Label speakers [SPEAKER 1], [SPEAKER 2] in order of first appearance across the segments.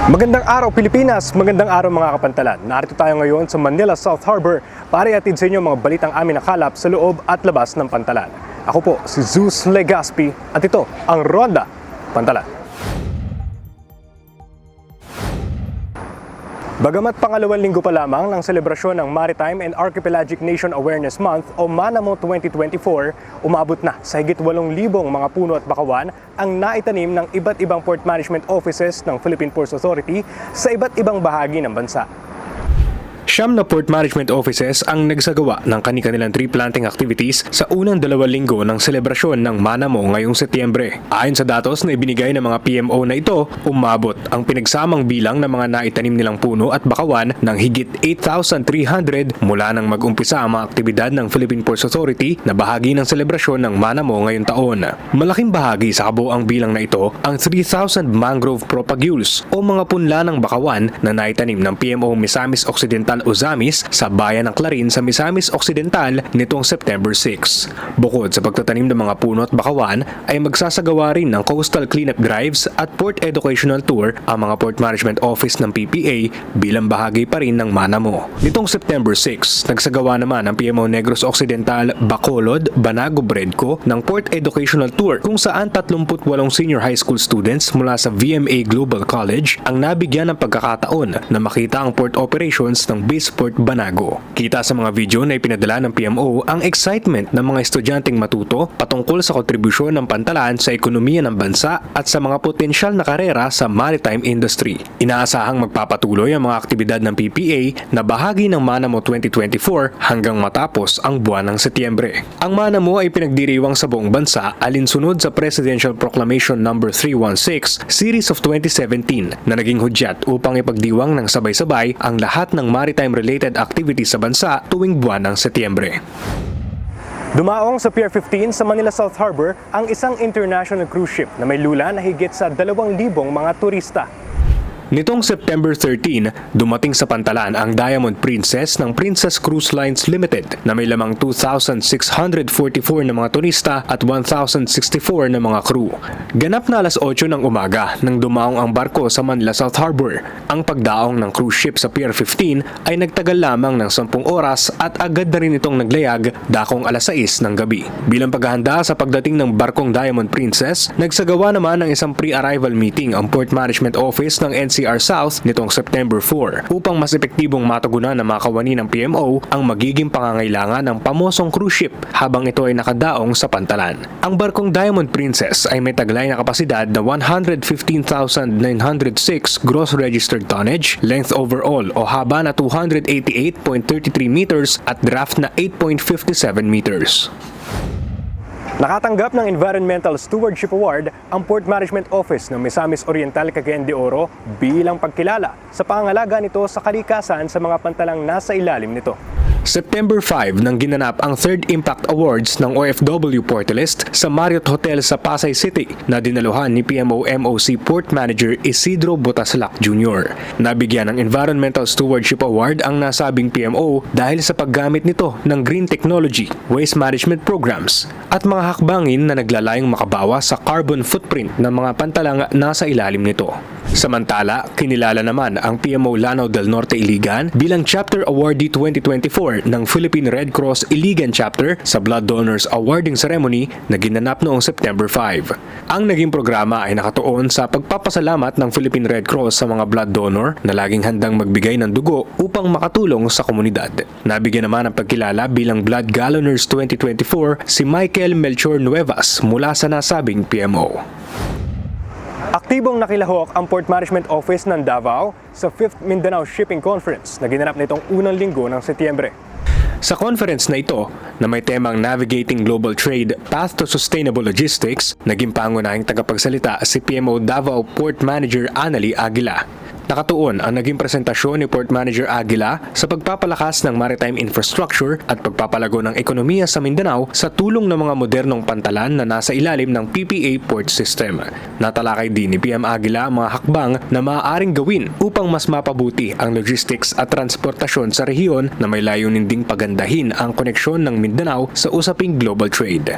[SPEAKER 1] Magandang araw Pilipinas, magandang araw mga kapantalan. Narito tayo ngayon sa Manila South Harbor para ihatid sa inyo mga balitang amin nakalap sa loob at labas ng Pantalan. Ako po si Zeus Legaspi at ito ang Ronda Pantalan. Bagamat pangalawang linggo pa lamang ng selebrasyon ng Maritime and Archipelagic Nation Awareness Month o MANAMO 2024, umabot na sa higit 8,000 mga puno at bakawan ang naitanim ng iba't ibang port management offices ng Philippine Ports Authority sa iba't ibang bahagi ng bansa. Siyam na port management offices ang nagsagawa ng kani-kanilang tree planting activities sa unang 2 linggo ng selebrasyon ng MANAMO ngayong Setyembre. Ayon sa datos na ibinigay ng mga PMO na ito, umabot ang pinagsamang bilang ng mga naitanim nilang puno at bakawan ng higit 8,300 mula nang mag-umpisa ang mga aktibidad ng Philippine Ports Authority na bahagi ng selebrasyon ng MANAMO ngayong taon. Malaking bahagi sa kabuoang bilang na ito ang 3,000 mangrove propagules o mga punla ng bakawan na naitanim ng PMO Misamis Occidental Ozamis sa bayan ng Clarin sa Misamis Occidental nitong September 6. Bukod sa pagtatanim ng mga puno at bakawan, ay magsasagawa rin ng coastal cleanup drives at port educational tour ang mga port management office ng PPA bilang bahagi pa rin ng MANAMO. Nitong September 6, nagsagawa naman ang PMO Negros Occidental, Bacolod, Banago, Bredco ng port educational tour kung saan 38 senior high school students mula sa VMA Global College ang nabigyan ng pagkakataon na makita ang port operations ng Port Banago. Kita sa mga video na ipinadala ng PMO ang excitement ng mga estudyanteng matuto patungkol sa kontribusyon ng Pantalan sa ekonomiya ng bansa at sa mga potensyal na karera sa maritime industry. Inaasahang magpapatuloy ang mga aktibidad ng PPA na bahagi ng MANAMO 2024 hanggang matapos ang buwan ng Setyembre. Ang MANAMO ay pinagdiriwang sa buong bansa alinsunod sa Presidential Proclamation No. 316 Series of 2017 na naging hudyat upang ipagdiwang ng sabay-sabay ang lahat ng maritime-related activities sa bansa tuwing buwan ng Setyembre. Dumaong sa Pier 15 sa Manila South Harbor ang isang international cruise ship na may lula na higit sa 2,000 mga turista. Nitong September 13, dumating sa Pantalan ang Diamond Princess ng Princess Cruise Lines Limited na may lamang 2,644 na mga turista at 1,064 na mga crew. Ganap na alas 8 ng umaga nang dumaong ang barko sa Manila South Harbor. Ang pagdaong ng cruise ship sa Pier 15 ay nagtagal lamang ng 10 oras at agad na rin itong naglayag dakong alas 6 ng gabi. Bilang paghahanda sa pagdating ng barkong Diamond Princess, nagsagawa naman ng isang pre-arrival meeting ang Port Management Office ng NCR South nitong September 4 upang mas epektibong matugunan ng mga kawani ng PMO ang magiging pangangailangan ng pamosong cruise ship habang ito ay nakadaong sa Pantalan. Ang barkong Diamond Princess ay may taglay na kapasidad na 115,906 gross registered tonnage, length overall o haba na 288.33 meters at draft na 8.57 meters. Nakatanggap ng Environmental Stewardship Award ang Port Management Office ng Misamis Oriental, Cagayan de Oro bilang pagkilala sa pangangalaga nito sa kalikasan sa mga pantalang nasa ilalim nito. September 5 nang ginanap ang 3rd Impact Awards ng OFW Portalist sa Marriott Hotel sa Pasay City na dinaluhan ni PMO MOC Port Manager Isidro Botaslak Jr. Nabigyan ng Environmental Stewardship Award ang nasabing PMO dahil sa paggamit nito ng green technology, waste management programs at mga hakbangin na naglalayong makabawas sa carbon footprint ng mga pantalang nasa ilalim nito. Samantala, kinilala naman ang PMO Lanao del Norte Iligan bilang Chapter Awardee 2024 ng Philippine Red Cross Iligan Chapter sa Blood Donors Awarding Ceremony na ginanap noong September 5. Ang naging programa ay nakatuon sa pagpapasalamat ng Philippine Red Cross sa mga blood donor na laging handang magbigay ng dugo upang makatulong sa komunidad. Nabigyan naman ng pagkilala bilang Blood Galloners 2024 si Michael Melchor Nuevas mula sa nasabing PMO. Aktibong nakilahok ang Port Management Office ng Davao sa 5th Mindanao Shipping Conference na ginanap nitong unang linggo ng Setyembre. Sa conference na ito, na may temang Navigating Global Trade, Path to Sustainable Logistics, naging pangunahing tagapagsalita si PMO Davao Port Manager Annalie Aguila. Nakatuon ang naging presentasyon ni Port Manager Aguila sa pagpapalakas ng maritime infrastructure at pagpapalago ng ekonomiya sa Mindanao sa tulong ng mga modernong pantalan na nasa ilalim ng PPA Port System. Natalakay din ni PM Aguila ang mga hakbang na maaaring gawin upang mas mapabuti ang logistics at transportasyon sa rehiyon na may layunin ding pagandahin ang koneksyon ng Mindanao sa usaping global trade.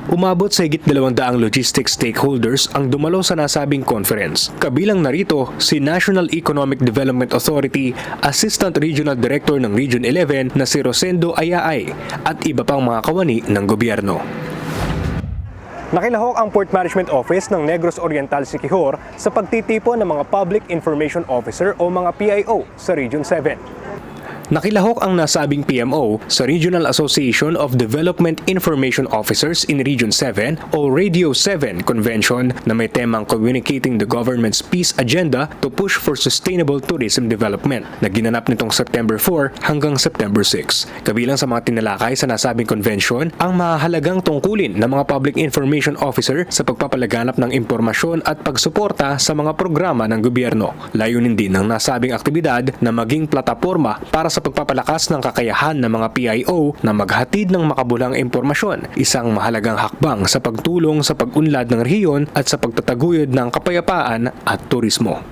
[SPEAKER 1] Umabot sa higit 200 logistics stakeholders ang dumalo sa nasabing conference. Kabilang narito si National Economic Development Authority Assistant Regional Director ng Region 11 na si Rosendo Ayaay at iba pang mga kawani ng gobyerno. Nakilahok ang Port Management Office ng Negros Oriental Siquijor sa pagtitipon ng mga Public Information Officer o mga PIO sa Region 7. Nakilahok ang nasabing PMO sa Regional Association of Development Information Officers in Region 7 o Radio 7 Convention na may temang Communicating the Government's Peace Agenda to Push for Sustainable Tourism Development na ginanap nitong September 4 hanggang September 6. Kabilang sa mga tinalakay sa nasabing convention ang mahalagang tungkulin ng mga Public Information Officer sa pagpapalaganap ng impormasyon at pagsuporta sa mga programa ng gobyerno. Layunin din ng nasabing aktibidad na maging plataporma para sa pagpapalakas ng kakayahan ng mga PIO na maghatid ng makabulang impormasyon, isang mahalagang hakbang sa pagtulong sa pag-unlad ng rehiyon at sa pagtataguyod ng kapayapaan at turismo.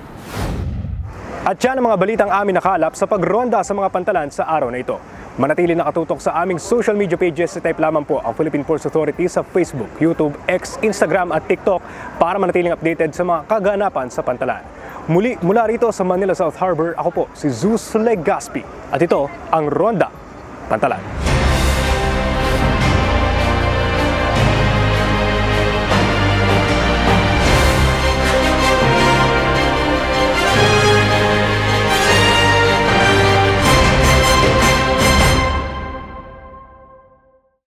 [SPEAKER 1] At yan ang mga balitang amin nakalap sa pagronda sa mga pantalan sa araw na ito. Manatili nakatutok sa aming social media pages. Type lamang po ang Philippine Ports Authority sa Facebook, YouTube, X, Instagram at TikTok para manatiling updated sa mga kaganapan sa pantalan. Muli mula rito sa Manila South Harbor, ako po si Zeus Legaspi at ito ang Ronda Pantalan.